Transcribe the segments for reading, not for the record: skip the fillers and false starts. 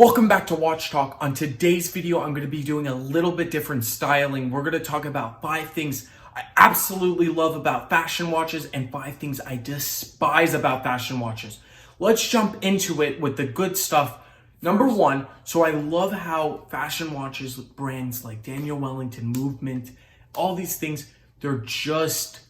Welcome back to Watch Talk. On today's video, I'm going to be doing a little bit different styling. We're going to talk about 5 things I absolutely love about fashion watches and 5 things I despise about fashion watches. Let's jump into it with the good stuff. Number 1, so I love how fashion watches, brands like Daniel Wellington, Movement, all these things, they're just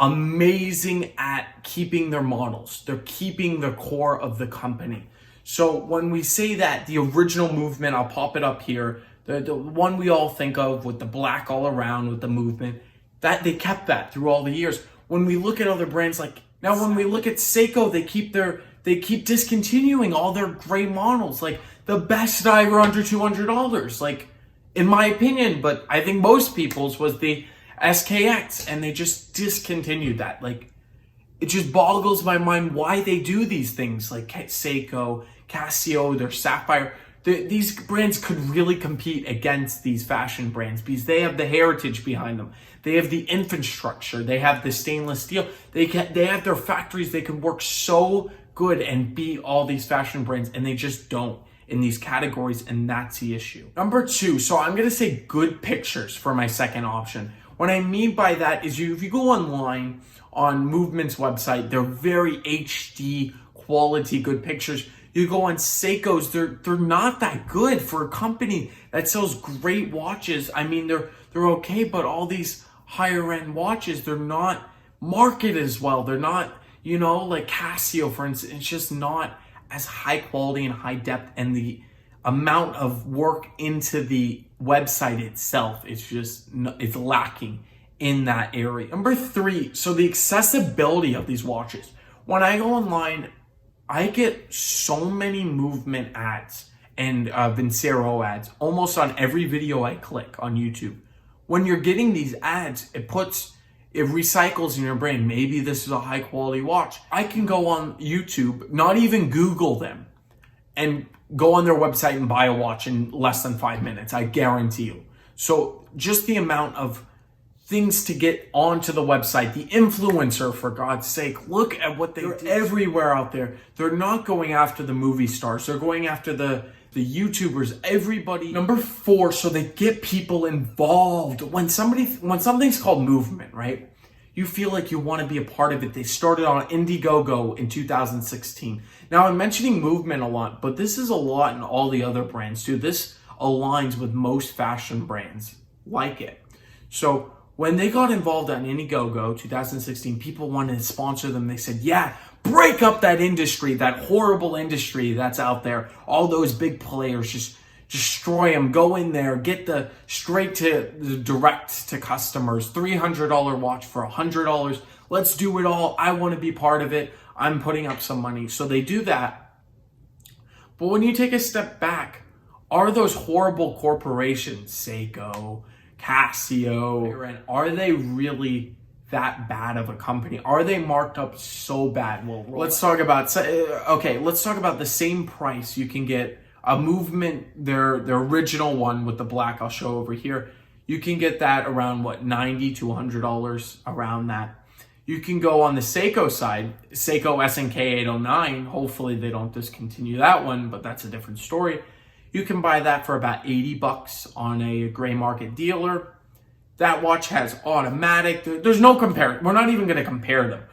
amazing at keeping their models. They're keeping the core of the company. So when we say that the original Movement, I'll pop it up here, the one we all think of with the black all around with the Movement, that they kept that through all the years. When we look at other brands when we look at Seiko, they keep discontinuing all their great models. Like the best diver under $200, like in my opinion, but I think most people's was the SKX, and they just discontinued that. Like it just boggles my mind why they do these things. Like Seiko, Casio, their Sapphire. These brands could really compete against these fashion brands because they have the heritage behind them. They have the infrastructure. They have the stainless steel. They have their factories. They can work so good and beat all these fashion brands, and they just don't in these categories, and that's the issue. Number 2, so I'm going to say good pictures for my second option. What I mean by that is if you go online on Movement's website, they're very HD quality, good pictures. You go on Seiko's, they're not that good for a company that sells great watches. I mean, they're okay, but all these higher end watches, they're not marketed as well. They're not, like Casio, for instance. It's just not as high quality and high depth, and the amount of work into the website itself it's lacking in that area. Number 3, so the accessibility of these watches. When I go online, I get so many Movement ads and Vincero ads almost on every video I click on YouTube. When you're getting these ads, it recycles in your brain. Maybe this is a high quality watch. I can go on YouTube, not even Google them, and go on their website and buy a watch in less than 5 minutes. I guarantee you. So just the amount of things to get onto the website, the influencer, for God's sake, look at what they're everywhere out there. They're not going after the movie stars. They're going after the YouTubers, everybody. Number 4, so they get people involved. When something's called Movement, right? You feel like you want to be a part of it. They started on Indiegogo in 2016. Now I'm mentioning Movement a lot, but this is a lot in all the other brands too. This aligns with most fashion brands like it. So when they got involved on Indiegogo 2016, people wanted to sponsor them. They said, yeah, break up that industry, that horrible industry that's out there. All those big players, just destroy them. Go in there, get straight to the direct to customers. $300 watch for $100. Let's do it all. I want to be part of it. I'm putting up some money. So they do that. But when you take a step back, are those horrible corporations, Seiko, Casio, are they really that bad of a company? Are they marked up so bad? Well, let's talk about the same price. You can get a Movement, their original one with the black, I'll show over here. You can get that around $90 to $100, around that. You can go on the Seiko side, Seiko SNK 809. Hopefully they don't discontinue that one, but that's a different story. You can buy that for about $80 on a gray market dealer. That watch has automatic. There's no comparison. We're not even going to compare them.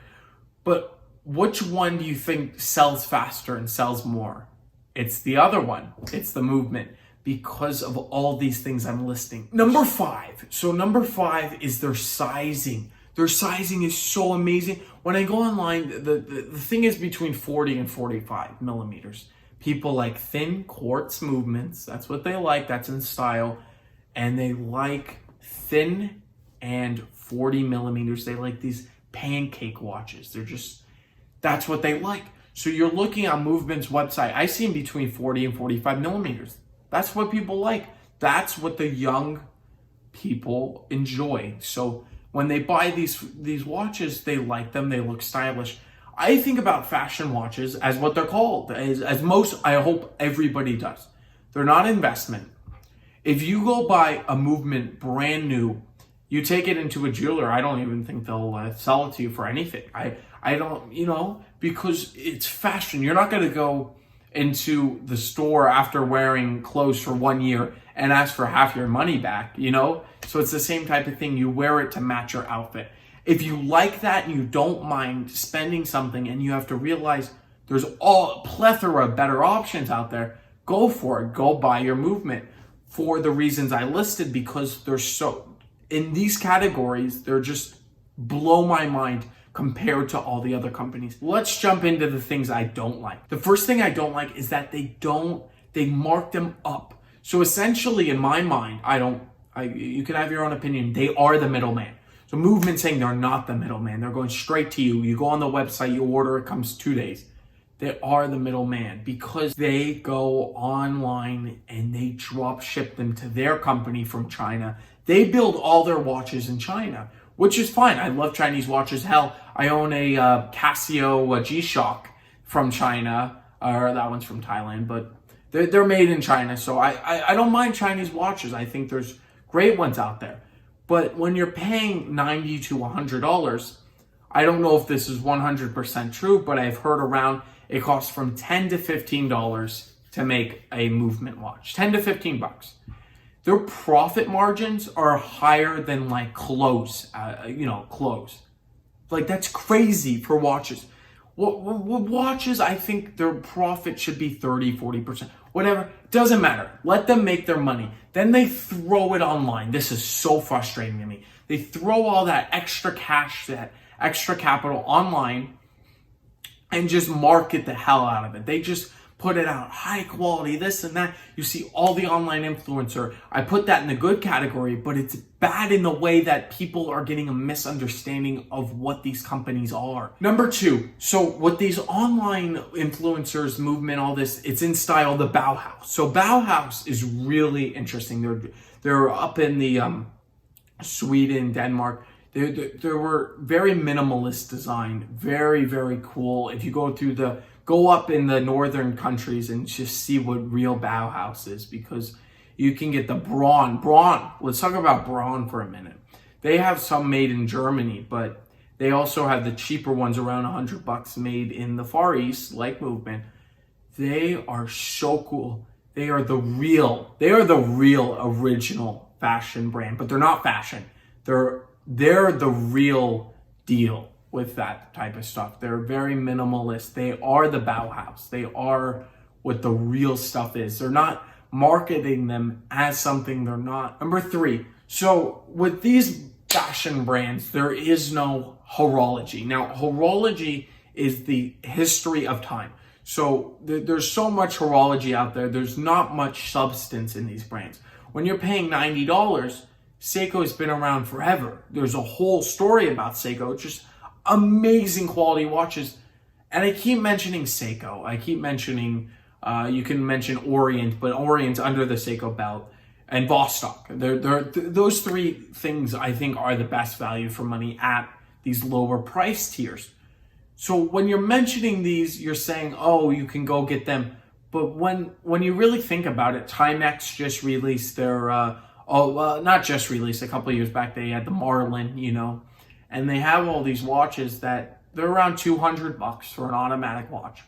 But which one do you think sells faster and sells more? It's the other one. It's the Movement, because of all these things I'm listing. Number 5. So number 5 is their sizing. Their sizing is so amazing. When I go online, the thing is between 40 and 45 millimeters. People like thin quartz movements. That's what they like. That's in style. And they like thin and 40 millimeters. They like these pancake watches. That's what they like. So you're looking on Movement's website. I see them between 40 and 45 millimeters. That's what people like. That's what the young people enjoy. So when they buy these watches, they like them. They look stylish. I think about fashion watches as what they're called, as most, I hope everybody does. They're not investment. If you go buy a Movement brand new, you take it into a jeweler, I don't even think they'll sell it to you for anything. I don't, because it's fashion. You're not going to go into the store after wearing clothes for 1 year and ask for half your money back, you know? So it's the same type of thing. You wear it to match your outfit. If you like that and you don't mind spending something and you have to realize there's a plethora of better options out there, go for it. Go buy your movement for the reasons I listed, because they're so, in these categories, they're just blow my mind compared to all the other companies. Let's jump into the things I don't like. The first thing I don't like is that they mark them up. So essentially, in my mind, you can have your own opinion. They are the middleman. So Movement saying they're not the middleman. They're going straight to you. You go on the website, you order, it comes 2 days. They are the middleman because they go online and they drop ship them to their company from China. They build all their watches in China, which is fine. I love Chinese watches. Hell, I own a Casio G-Shock from China, or that one's from Thailand, but they're made in China. So I don't mind Chinese watches. I think there's great ones out there. But when you're paying $90 to $100, I don't know if this is 100% true, but I've heard around it costs from $10 to $15 to make a Movement watch. 10 to 15 bucks. Their profit margins are higher than like clothes, clothes. Like that's crazy for watches. Watches, I think their profit should be 30, 40%. Whatever, doesn't matter. Let them make their money. Then they throw it online. This is so frustrating to me. They throw all that extra cash, that extra capital online and just market the hell out of it. They just put it out, high quality, this and that. You see all the online influencer. I put that in the good category, but it's bad in the way that people are getting a misunderstanding of what these companies are. Number two, so what these online influencers, Movement, all this, it's in style the Bauhaus. So Bauhaus is really interesting. They're up in the Sweden, Denmark. They were very minimalist design, very, very cool. If you go up in the northern countries and just see what real Bauhaus is, because you can get the Braun. Let's talk about Braun for a minute. They have some made in Germany, but they also have the cheaper ones around $100 made in the Far East, like Movement. They are so cool. They are the real original fashion brand, but they're not fashion. They're the real deal with that type of stuff. They're very minimalist. They are the Bauhaus. They are what the real stuff is. They're not marketing them as something they're not. Number three, so with these fashion brands, there is no horology. Now, horology is the history of time. So there's so much horology out there. There's not much substance in these brands. When you're paying $90, Seiko has been around forever. There's a whole story about Seiko. It's just amazing quality watches. And I keep mentioning Seiko. I keep mentioning, you can mention Orient, but Orient's under the Seiko belt. And Vostok. Those three things I think are the best value for money at these lower price tiers. So when you're mentioning these, you're saying, oh, you can go get them. But when you really think about it, Timex just released their... not just released, a couple of years back, they had the Marlin, and they have all these watches that they're around $200 for an automatic watch.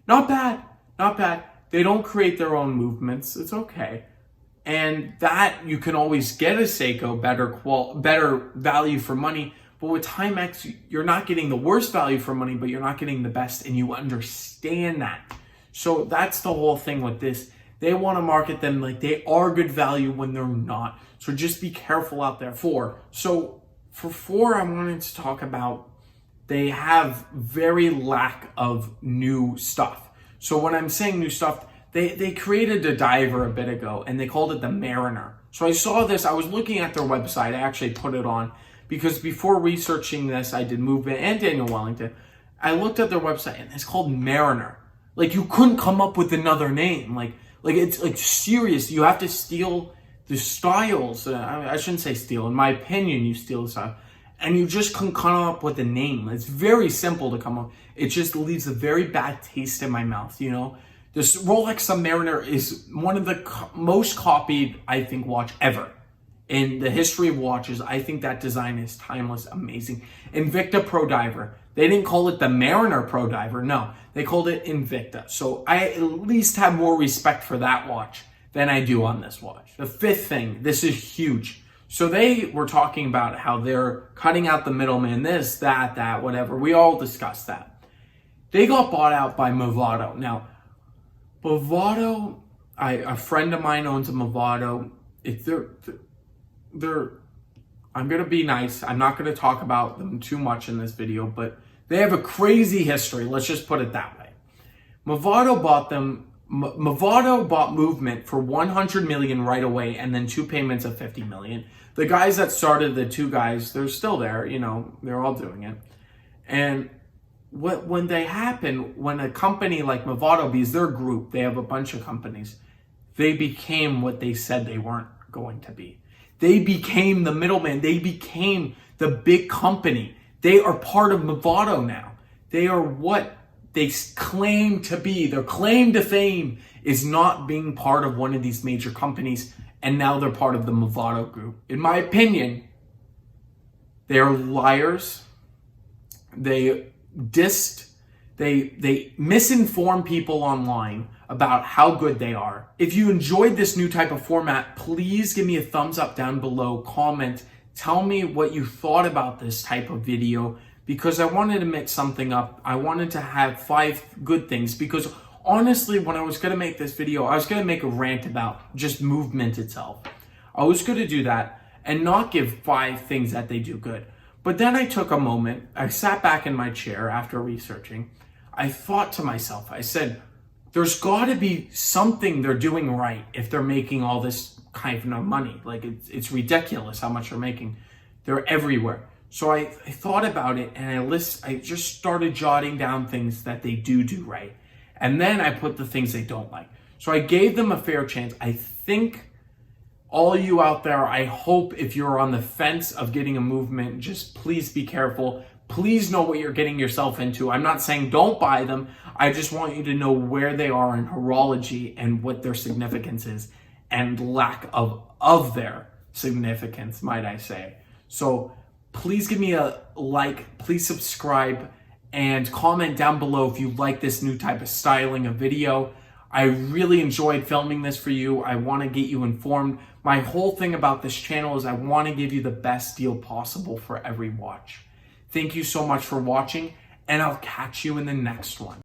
Not bad. They don't create their own movements. It's okay. And that you can always get a Seiko better value for money. But with Timex, you're not getting the worst value for money, but you're not getting the best, and you understand that. So that's the whole thing with this. They want to market them like they are good value when they're not. So just be careful out there. So for four, I wanted to talk about they have very lack of new stuff. So when I'm saying new stuff, they created a diver a bit ago and they called it the Mariner. So I saw this, I was looking at their website, I actually put it on because before researching this, I did Movement and Daniel Wellington. I looked at their website and it's called Mariner. Like you couldn't come up with another name. Like it's like serious. You have to steal the styles. I shouldn't say steal. In my opinion, you steal the style. And you just can come up with a name. It's very simple to come up. It just leaves a very bad taste in my mouth, This Rolex Submariner is one of the most copied, I think, watch ever. in the history of watches. I think that design is timeless, amazing. Invicta Pro Diver. They didn't call it the Mariner Pro Diver. No, they called it Invicta. So I at least have more respect for that watch than I do on this watch. The fifth thing, this is huge. So they were talking about how they're cutting out the middleman, this, that, whatever. We all discussed that. They got bought out by Movado. Now, Movado, a friend of mine owns a Movado. If they're, I'm going to be nice. I'm not going to talk about them too much in this video, but they have a crazy history. Let's just put it that way. Movado bought them. Movado bought Movement for 100 million right away, and then 2 payments of 50 million. The guys that started, the 2 guys, they're still there. You know, they're all doing it. And when they happen, when a company like Movado, because their group, they have a bunch of companies, they became what they said they weren't going to be. They became the middleman. They became the big company. They are part of Movado now. They are what they claim to be. Their claim to fame is not being part of one of these major companies, and now they're part of the Movado group. In my opinion, they're liars. They misinform people online about how good they are. If you enjoyed this new type of format, please give me a thumbs up down below, comment, tell me what you thought about this type of video, because I wanted to mix something up. I wanted to have 5 good things, because honestly, when I was going to make this video, I was going to make a rant about just Movement itself. I was going to do that and not give 5 things that they do good. But then I took a moment, I sat back in my chair after researching. I thought to myself, I said, there's got to be something they're doing right if they're making all this kind of money. Like, it's ridiculous how much they're making. They're everywhere. So I thought about it, and I just started jotting down things that they do right. And then I put the things they don't like. So I gave them a fair chance. I think all you out there, I hope if you're on the fence of getting a Movement, just please be careful. Please know what you're getting yourself into. I'm not saying don't buy them. I just want you to know where they are in horology and what their significance is, and lack of their significance, might I say. So please give me a like, please subscribe, and comment down below if you like this new type of styling of video. I really enjoyed filming this for you. I want to get you informed. My whole thing about this channel is I want to give you the best deal possible for every watch. Thank you so much for watching, and I'll catch you in the next one.